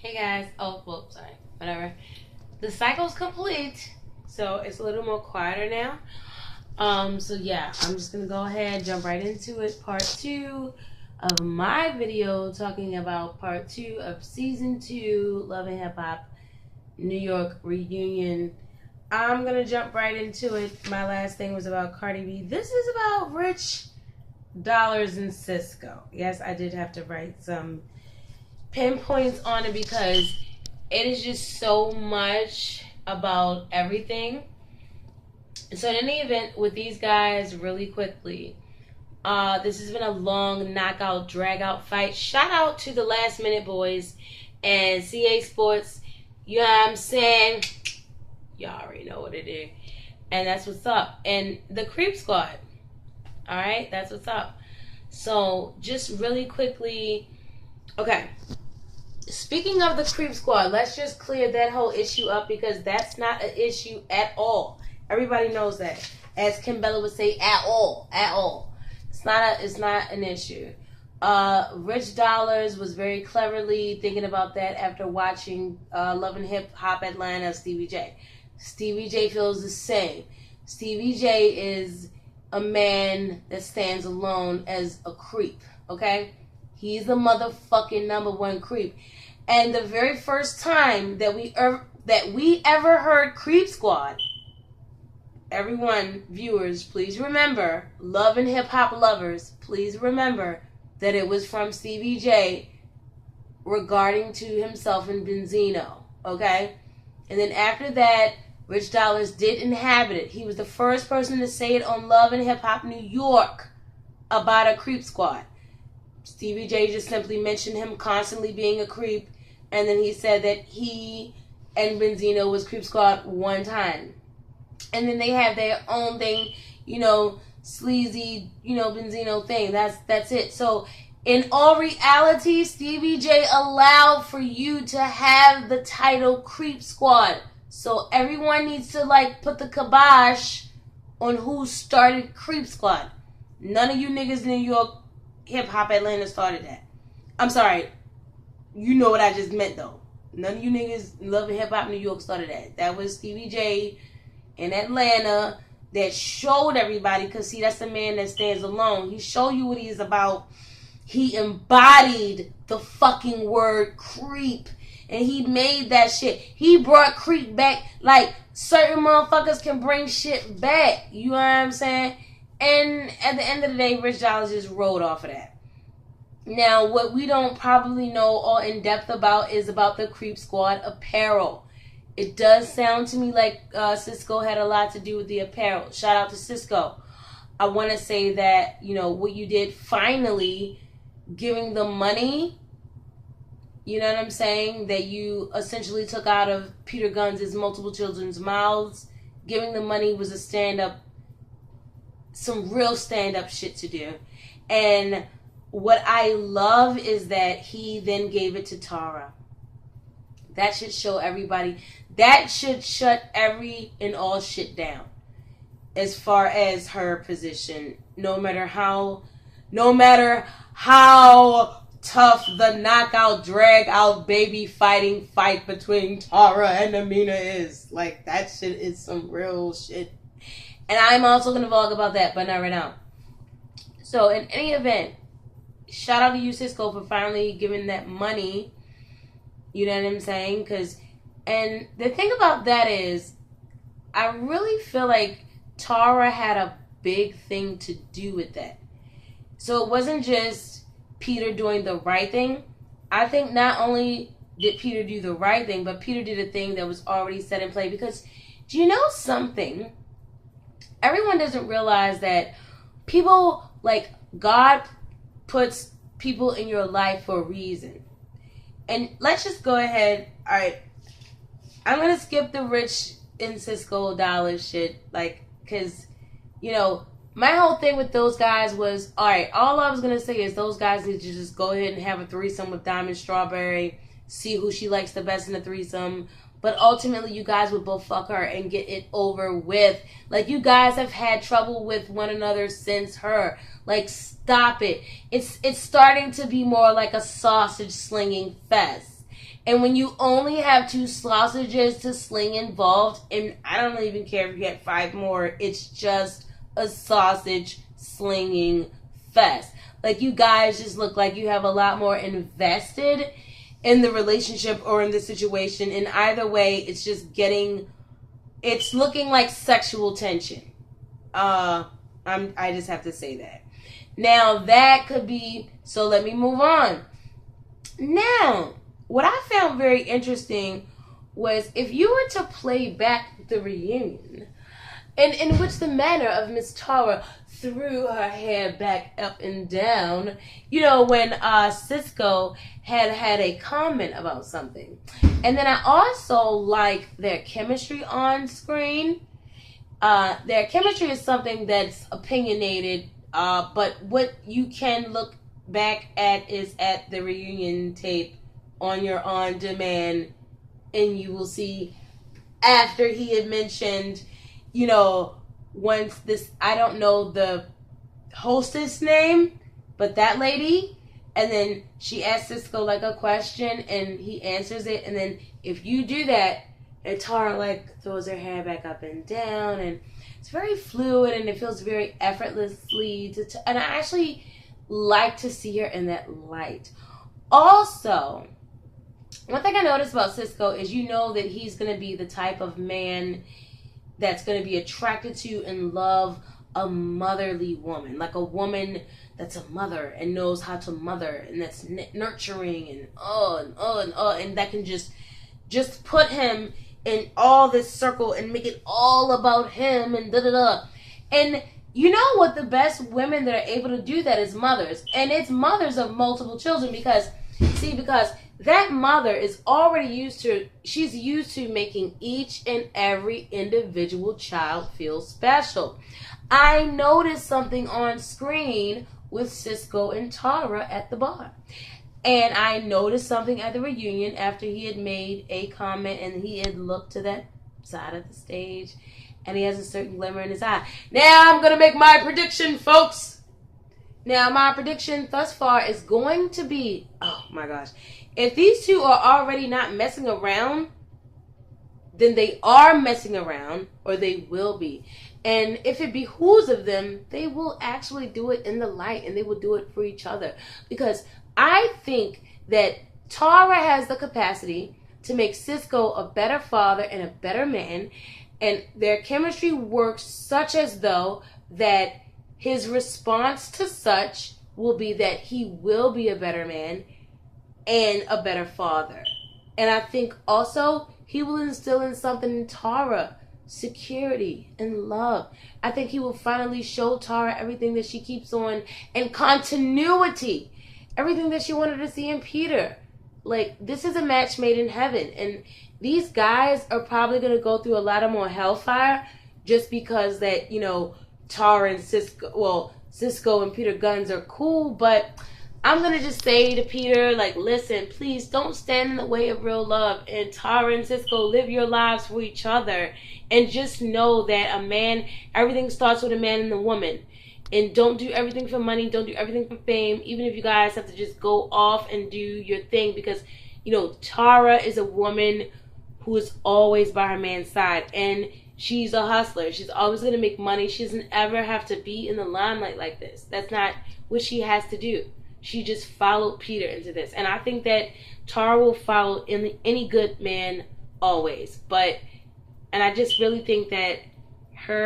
Hey guys. Oh, well, sorry. Whatever. The cycle's complete, so it's a little more quieter now. So yeah, I'm just gonna go ahead, jump right into it. Part 2 of my video talking about part 2 of season 2, Love and Hip Hop New York reunion. I'm gonna jump right into it. My last thing was about Cardi B. This is about Rich Dollars and CISCO. Yes, I did have to write some pinpoints on it because it is just so much about everything. So in any event, with these guys, really quickly, this has been a long knockout, drag out fight. Shout out to the Last Minute Boys and CA Sports. You know what I'm saying? Y'all already know what it is. And that's what's up. And the Creep Squad. Alright, that's what's up. So just really quickly, okay. Speaking of the Creep Squad, let's just clear that whole issue up because that's not an issue at all. Everybody knows that. As Kim Bella would say, at all. At all. It's not an issue. Rich Dollars was very cleverly thinking about that after watching Love and Hip Hop Atlanta Stevie J. Stevie J feels the same. Stevie J is a man that stands alone as a creep, okay? He's the motherfucking number one creep. And the very first time that we ever heard Creep Squad, everyone, viewers, please remember, Love and Hip Hop lovers, please remember that it was from Stevie J regarding to himself and Benzino, okay? And then after that, Rich Dollars did inhabit it. He was the first person to say it on Love and Hip Hop New York about a Creep Squad. Stevie J just simply mentioned him constantly being a creep, and then he said that he and Benzino was Creep Squad one time. And then they have their own thing, sleazy, Benzino thing. That's it. So in all reality, Stevie J allowed for you to have the title Creep Squad. So everyone needs to put the kibosh on who started Creep Squad. None of you niggas in New York Hip Hop Atlanta started that. I'm sorry. You know what I just meant though. None of you niggas in Love and Hip Hop New York started that. That was Stevie J in Atlanta that showed everybody, because see, that's the man that stands alone. He showed you what he's about. He embodied the fucking word creep. And he made that shit. He brought creep back like certain motherfuckers can bring shit back. You know what I'm saying? And at the end of the day, Rich Dollars just rolled off of that. Now, what we don't probably know all in depth about is about the Creep Squad apparel. It does sound to me like CISCO had a lot to do with the apparel. Shout out to CISCO. I want to say that, what you did finally, giving the money, you know what I'm saying, that you essentially took out of Peter Guns' multiple children's mouths, giving the money was a stand-up, some real stand-up shit to do. And what I love is that he then gave it to Tara. That should show everybody. That should shut every and all shit down as far as her position. No matter how tough the knockout, drag out, baby fight between Tara and Amina is. That shit is some real shit. And I'm also going to vlog about that, but not right now. So, in any event, shout out to you, CISCO, for finally giving that money. You know what I'm saying? And the thing about that is, I really feel like Tara had a big thing to do with that. So it wasn't just Peter doing the right thing. I think not only did Peter do the right thing, but Peter did a thing that was already set in play. Because, do you know something? Everyone doesn't realize that people, God puts people in your life for a reason. And let's just go ahead. All right. I'm going to skip the Rich and CISCO Dollars shit. Because, my whole thing with those guys was, all right, all I was going to say is those guys need to just go ahead and have a threesome with Diamond Strawberry, see who she likes the best in the threesome. But ultimately, you guys would both fuck her and get it over with. You guys have had trouble with one another since her. Stop it. It's starting to be more like a sausage slinging fest. And when you only have 2 sausages to sling involved, and I don't even care if you get 5 more, it's just a sausage slinging fest. Like, you guys just look like you have a lot more invested in the relationship or in the situation. And either way, it's just it's looking like sexual tension. I just have to say that. Now, that could be, so let me move on. Now, what I found very interesting was if you were to play back the reunion, and in which the manner of Miss Tara threw her hair back up and down, you know, when CISCO had a comment about something. And then I also like their chemistry on screen. Their chemistry is something that's opinionated, but what you can look back at is at the reunion tape on your on-demand, and you will see after he had mentioned, you know, once this, I don't know the hostess name, but that lady, and then she asked CISCO like a question, and he answers it, and then if you do that, and Tara like throws her hair back up and down, and it's very fluid, and it feels very effortlessly, and I actually like to see her in that light. Also, one thing I noticed about CISCO is, you know, that he's going to be the type of man that's going to be attracted to and love a motherly woman. Like a woman that's a mother and knows how to mother, and that's nurturing and that can just put him in all this circle and make it all about him and da-da-da. And you know what? The best women that are able to do that is mothers. And it's mothers of multiple children, because that mother is already she's used to making each and every individual child feel special. I noticed something on screen with CISCO and Tara at the bar. And I noticed something at the reunion after he had made a comment and he had looked to that side of the stage, and he has a certain glimmer in his eye. Now I'm going to make my prediction, folks. Now, my prediction thus far is going to be, oh my gosh, if these two are already not messing around, then they are messing around, or they will be. And if it behooves of them, they will actually do it in the light, and they will do it for each other. Because I think that Tara has the capacity to make CISCO a better father and a better man, and their chemistry works such as though that his response to such will be that he will be a better man and a better father. And I think also he will instill in something in Tara, security and love. I think he will finally show Tara everything that she keeps on, and continuity, everything that she wanted to see in Peter. Like, this is a match made in heaven, and these guys are probably going to go through a lot of more hellfire just because that, you know, Tara and CISCO and Peter GUNZ are cool. But I'm going to just say to Peter, like, listen, please don't stand in the way of real love. And Tara and CISCO, live your lives for each other. And just know that a man, everything starts with a man and a woman. And don't do everything for money. Don't do everything for fame. Even if you guys have to just go off and do your thing. Because, you know, Tara is a woman who is always by her man's side. And she's a hustler. She's always going to make money. She doesn't ever have to be in the limelight like this. That's not what she has to do. She just followed Peter into this. And I think that Tara will follow any good man always. And I just really think that her